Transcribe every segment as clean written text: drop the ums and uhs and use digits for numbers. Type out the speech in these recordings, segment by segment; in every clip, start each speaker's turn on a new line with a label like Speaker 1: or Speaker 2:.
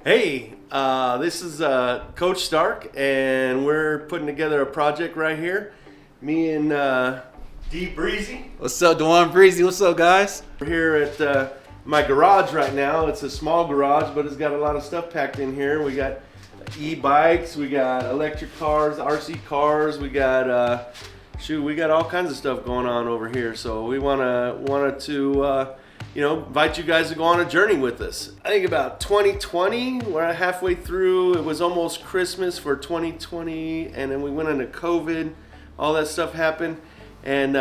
Speaker 1: Hey, this is Coach Stark, and we're putting together a project right here. Me and D Breezy.
Speaker 2: What's up, Dewan Breezy? What's up, guys?
Speaker 1: We're here at my garage right now. It's a small garage, but it's got a lot of stuff packed in here. We got e-bikes, we got electric cars, RC cars, we got we got all kinds of stuff going on over here. So we wanted to invite you guys to go on a journey with us. I think about 2020, we're halfway through. It was almost Christmas for 2020, and then we went into COVID. All that stuff happened, and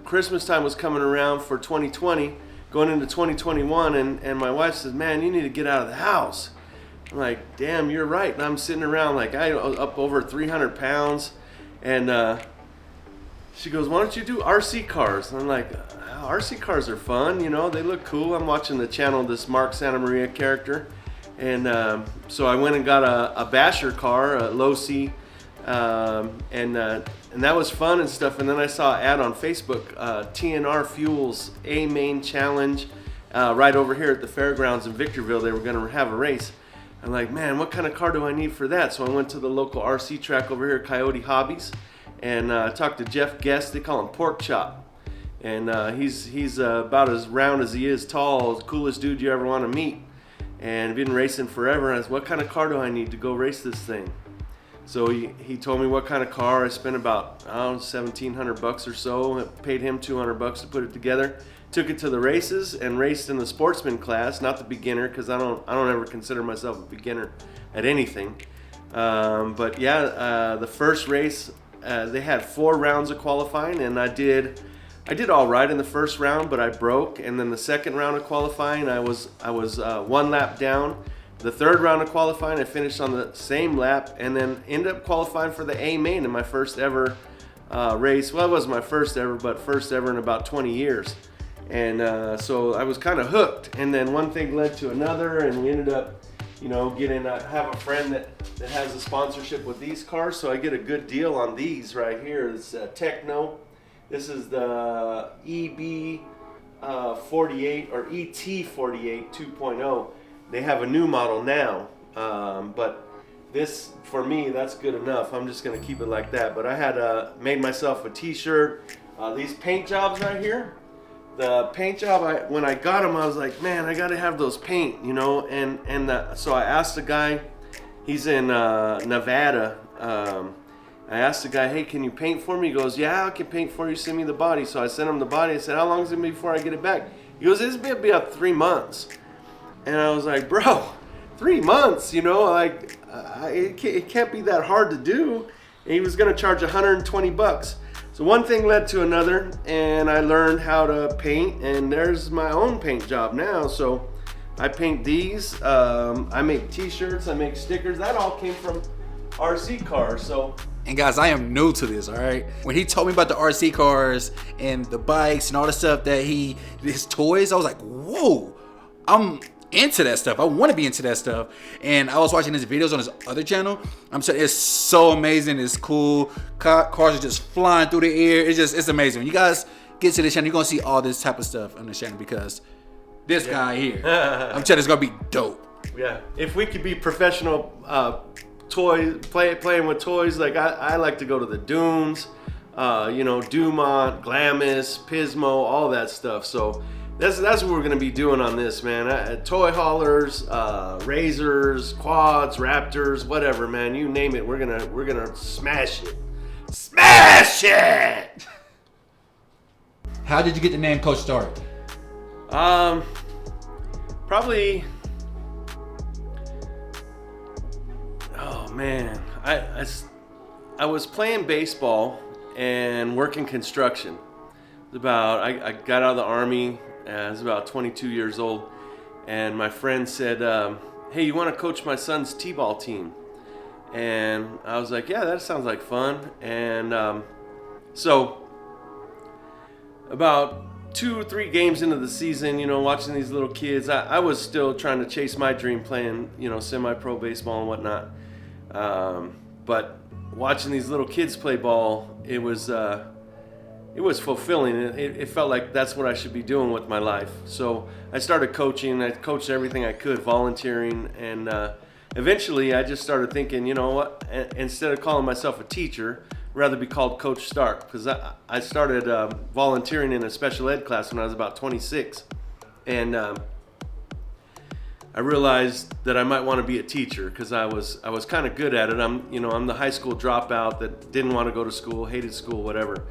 Speaker 1: Christmas time was coming around for 2020, going into 2021, and my wife says, "Man, you need to get out of the house." I'm like, "Damn, you're right." And I'm sitting around like I up over 300 pounds, and she goes, "Why don't you do RC cars?" And I'm like, "RC cars are fun, they look cool." I'm watching the channel of this Mark Santa Maria character, and so I went and got a Basher car, a low C, and that was fun and stuff. And then I saw an ad on Facebook, TNR Fuels A Main Challenge, right over here at the fairgrounds in Victorville. They were going to have a race. I'm like, "Man, what kind of car do I need for that?" So I went to the local RC track over here, Coyote Hobbies, and talked to Jeff Guest. They call him Pork Chop. And he's about as round as he is tall, coolest dude you ever want to meet. And been racing forever. I said, "What kind of car do I need to go race this thing?" So he told me what kind of car. I spent about $1,700 or so. I paid him $200 to put it together. Took it to the races and raced in the sportsman class, not the beginner, because I don't ever consider myself a beginner at anything. But yeah, the first race they had 4 rounds of qualifying, and I did all right in the first round, but I broke. And then the second round of qualifying, I was 1 lap down. The third round of qualifying, I finished on the same lap, and then ended up qualifying for the A main in my first ever race. Well, it wasn't my first ever, but first ever in about 20 years. And so I was kind of hooked. And then one thing led to another, and we ended up, getting. I have a friend that has a sponsorship with these cars, so I get a good deal on these right here. It's Techno. This is the EB 48 or ET 48 2.0. They have a new model now, but this, for me, that's good enough. I'm just going to keep it like that. But I had made myself a t-shirt. These paint jobs right here, the paint job, when I got them, I was like, "Man, I got to have those paint, so I asked the guy, he's in Nevada, I asked the guy, "Hey, can you paint for me?" He goes, "Yeah, I can paint for you. Send me the body." So I sent him the body. I said, "How long is it going to be before I get it back?" He goes, "It's going to be about 3 months." And I was like, "Bro, 3 months, it can't be that hard to do." And he was going to charge $120. So one thing led to another, and I learned how to paint, and there's my own paint job now. So I paint these. I make t-shirts. I make stickers. That all came from RC cars. So.
Speaker 2: And guys, I am new to this, all right? When he told me about the RC cars and the bikes and all the stuff that his toys, I was like, whoa, I'm into that stuff. I want to be into that stuff. And I was watching his videos on his other channel. I'm saying it's so amazing. It's cool. Cars are just flying through the air. It's amazing. When you guys get to the channel, you're going to see all this type of stuff on the channel because this guy here, I'm telling you, it's going to be dope.
Speaker 1: Yeah. If we could be professional playing with toys, like I like to go to the dunes, Dumont, Glamis, Pismo, all that stuff. So that's what we're gonna be doing on this, man. Toy haulers, razors, quads, raptors, whatever, man. You name it, we're gonna smash it.
Speaker 2: How did you get the name Coach Stark?
Speaker 1: Probably. Oh man, I was playing baseball and working construction. I got out of the Army. I was about 22 years old, and my friend said, "Hey, you want to coach my son's t-ball team?" And I was like, "Yeah, that sounds like fun." And so about 2 or 3 games into the season, watching these little kids, I was still trying to chase my dream, playing semi-pro baseball and whatnot. But watching these little kids play ball, it was it was fulfilling. It felt like that's what I should be doing with my life. So I started coaching. I coached everything I could, volunteering, and eventually I just started thinking, you know what, instead of calling myself a teacher, I'd rather be called Coach Stark, because I started volunteering in a special ed class when I was about 26. And I realized that I might want to be a teacher, because I was kind of good at it. I'm the high school dropout that didn't want to go to school, hated school, whatever.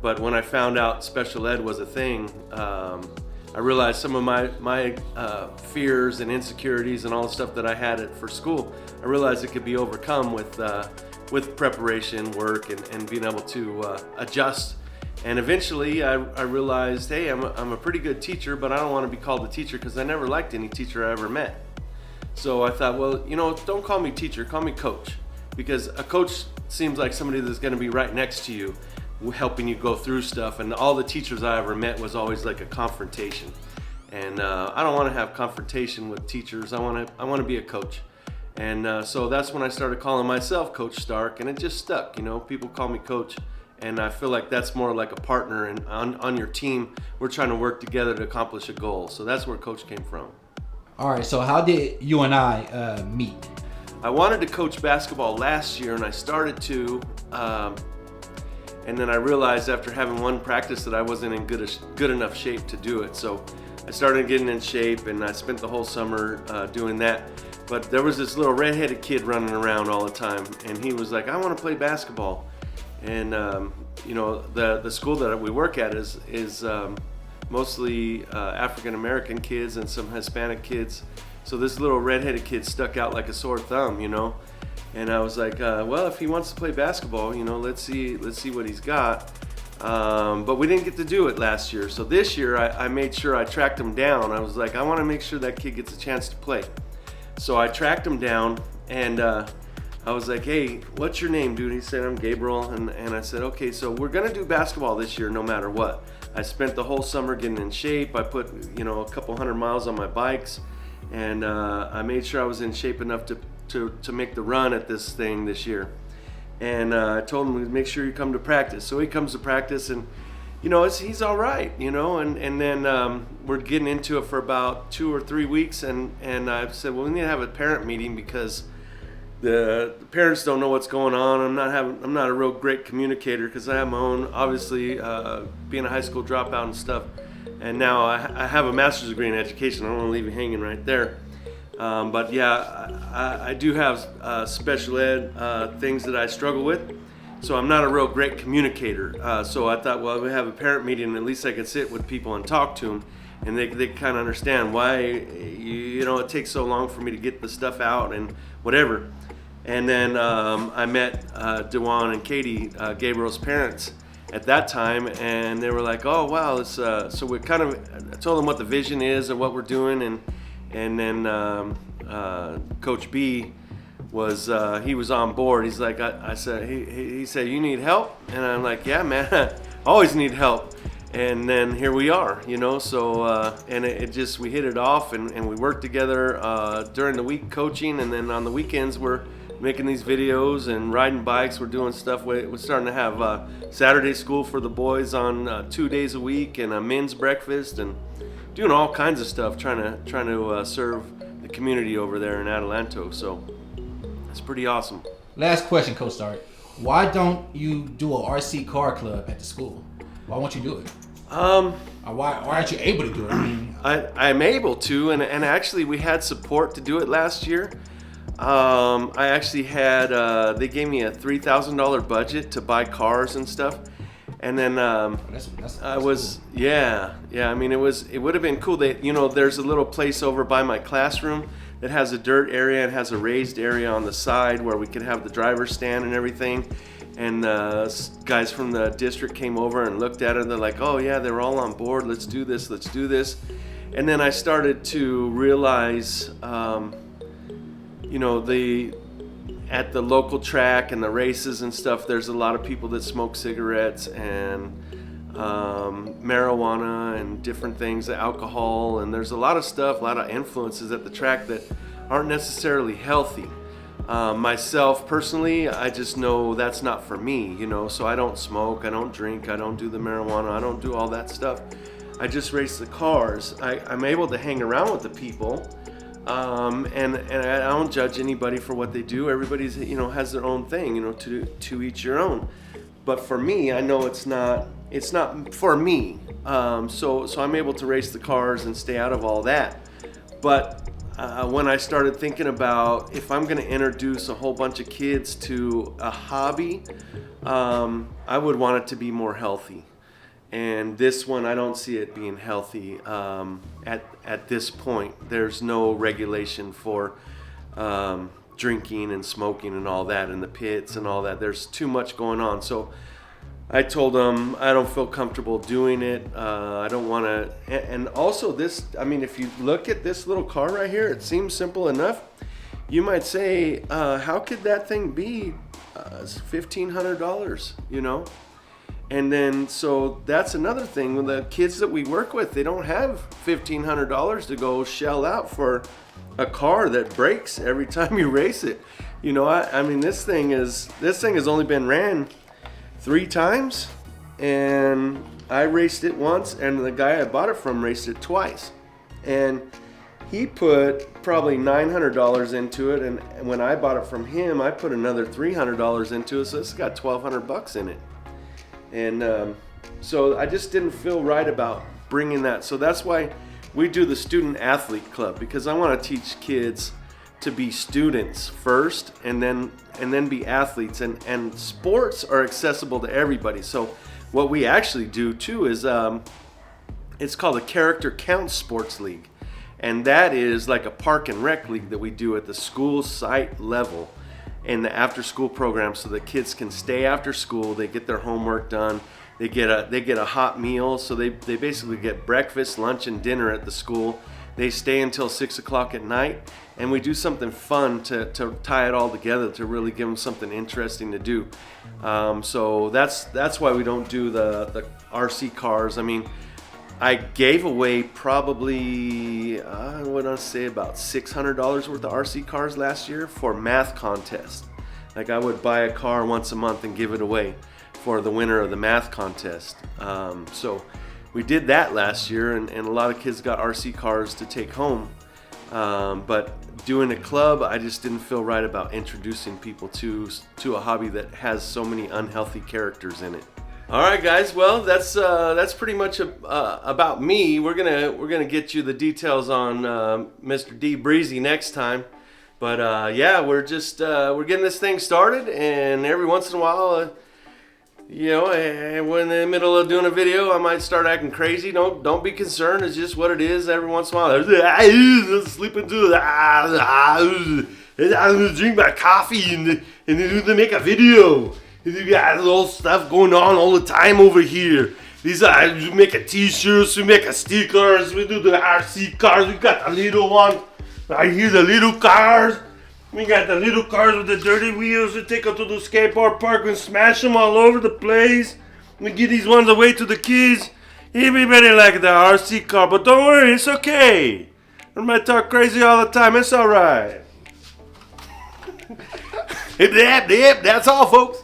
Speaker 1: But when I found out special ed was a thing, I realized some of my fears and insecurities and all the stuff that I had for school, I realized it could be overcome with preparation, work, and being able to adjust. And eventually I realized, hey, I'm a pretty good teacher, but I don't want to be called a teacher, because I never liked any teacher I ever met. So I thought, well, don't call me teacher, call me coach, because a coach seems like somebody that's going to be right next to you, helping you go through stuff. And all the teachers I ever met was always like a confrontation, and I don't want to have confrontation with teachers. I want to be a coach. And so that's when I started calling myself Coach Stark, and it just stuck. People call me coach, and I feel like that's more like a partner, and on your team we're trying to work together to accomplish a goal. So that's where coach came from.
Speaker 2: All right, so how did you and I meet?
Speaker 1: I wanted to coach basketball last year, and I started to, and then I realized after having one practice that I wasn't in good enough shape to do it. So I started getting in shape, and I spent the whole summer doing that. But there was this little redheaded kid running around all the time, and he was like, I want to play basketball. And the school that we work at is mostly African American kids and some Hispanic kids. So this little redheaded kid stuck out like a sore thumb, And I was like, well, if he wants to play basketball, let's see what he's got. But we didn't get to do it last year. So this year I made sure I tracked him down. I was like, I want to make sure that kid gets a chance to play. So I tracked him down, and I was like, hey, what's your name, dude? He said, I'm Gabriel. And I said, okay, so we're going to do basketball this year no matter what. I spent the whole summer getting in shape. I put, a couple 100 miles on my bikes, and I made sure I was in shape enough to make the run at this thing this year. And I told him to make sure you come to practice. So he comes to practice, and he's all right, and then we're getting into it for about 2 or 3 weeks, and I said, well, we need to have a parent meeting, because the parents don't know what's going on. I'm not a real great communicator, because I have my own, obviously, being a high school dropout and stuff, and now I have a master's degree in education. I don't want to leave you hanging right there. But yeah, I do have special ed things that I struggle with. So I'm not a real great communicator. So I thought, well, we have a parent meeting, and at least I could sit with people and talk to them, and they kind of understand why it takes so long for me to get the stuff out and whatever. And then I met Dewan and Katie, Gabriel's parents, at that time, and they were like, oh wow, it's so we kind of, I told them what the vision is and what we're doing, and then Coach B was he was on board. He's like, I said, he said, you need help? And I'm like, yeah, man, I always need help. And then here we are, so and it just, we hit it off, and we worked together during the week coaching, and then on the weekends we're making these videos and riding bikes. We're doing stuff. We're starting to have Saturday school for the boys on 2 days a week, and a men's breakfast, and doing all kinds of stuff, trying to serve the community over there in Adelanto. So it's pretty awesome.
Speaker 2: Last question, Coach Stark. Why don't you do a RC car club at the school? Why won't you do it? Why aren't you able to do it?
Speaker 1: I'm able to, and actually we had support to do it last year. I actually had, they gave me a $3,000 budget to buy cars and stuff. And then, that's I was, cool. Yeah. I mean, it would have been cool. There's a little place over by my classroom that has a dirt area and has a raised area on the side where we could have the driver's stand and everything. And guys from the district came over and looked at it, and they're like, oh yeah, they're all on board. Let's do this. And then I started to realize, at the local track and the races and stuff, there's a lot of people that smoke cigarettes and marijuana and different things, alcohol, and there's a lot of stuff, a lot of influences at the track that aren't necessarily healthy. Myself personally, I just know that's not for me, you know. So I don't smoke, I don't drink, I don't do the marijuana, I don't do all that stuff. I just race the cars. I'm able to hang around with the people, and I don't judge anybody for what they do. Everybody's, you know, has their own thing, you know, to each your own. But for me, I know it's not for me. So I'm able to race the cars and stay out of all that. But when I started thinking about if I'm going to introduce a whole bunch of kids to a hobby, I would want it to be more healthy. And this one, I don't see it being healthy at this point. There's no regulation for drinking and smoking and all that in the pits and all that. There's too much going on. So I told them I don't feel comfortable doing it. I don't want to. And also this, I mean, if you look at this little car right here, it seems simple enough. You might say, how could that thing be $1,500, you know? And then, so that's another thing. With the kids that we work with, they don't have $1,500 to go shell out for a car that breaks every time you race it. You know, I mean, this thing has only been ran 3 times, and I raced it once, and the guy I bought it from raced it twice. And he put probably $900 into it, and when I bought it from him, I put another $300 into it, so it's got $1,200 in it. And so I just didn't feel right about bringing that. So that's why we do the Student Athlete Club, because I want to teach kids to be students first and then be athletes. And sports are accessible to everybody. So what we actually do too is it's called a Character Counts Sports League. And that is like a park and rec league that we do at the school site level in the after school program, so the kids can stay after school, they get their homework done, they get a hot meal, so they basically get breakfast, lunch, and dinner at the school. They stay until 6 o'clock at night, and we do something fun to tie it all together, to really give them something interesting to do. So that's why we don't do the RC cars. I mean, I gave away probably, I would say about $600 worth of RC cars last year for math contests. Like I would buy a car once a month and give it away for the winner of the math contest. So we did that last year, and a lot of kids got RC cars to take home. But doing a club, I just didn't feel right about introducing people to a hobby that has so many unhealthy characters in it. All right, guys. Well, that's pretty much about me. We're gonna get you the details on Mr. D Breezy next time. But yeah, we're getting this thing started, and every once in a while, you know, when in the middle of doing a video, I might start acting crazy. Don't be concerned. It's just what it is. Every once in a while, I'm sleeping too. I'm gonna drink my coffee and then make a video. You got little stuff going on all the time over here. We make a t-shirts, we make a stickers, we do the RC cars, we got the little one. Right here, the little cars. We got the little cars with the dirty wheels. We take them to the skateboard park and smash them all over the place. We give these ones away to the kids. Everybody like the RC car, but don't worry, it's okay. I might talk crazy all the time, it's alright. Yep, that's all, folks.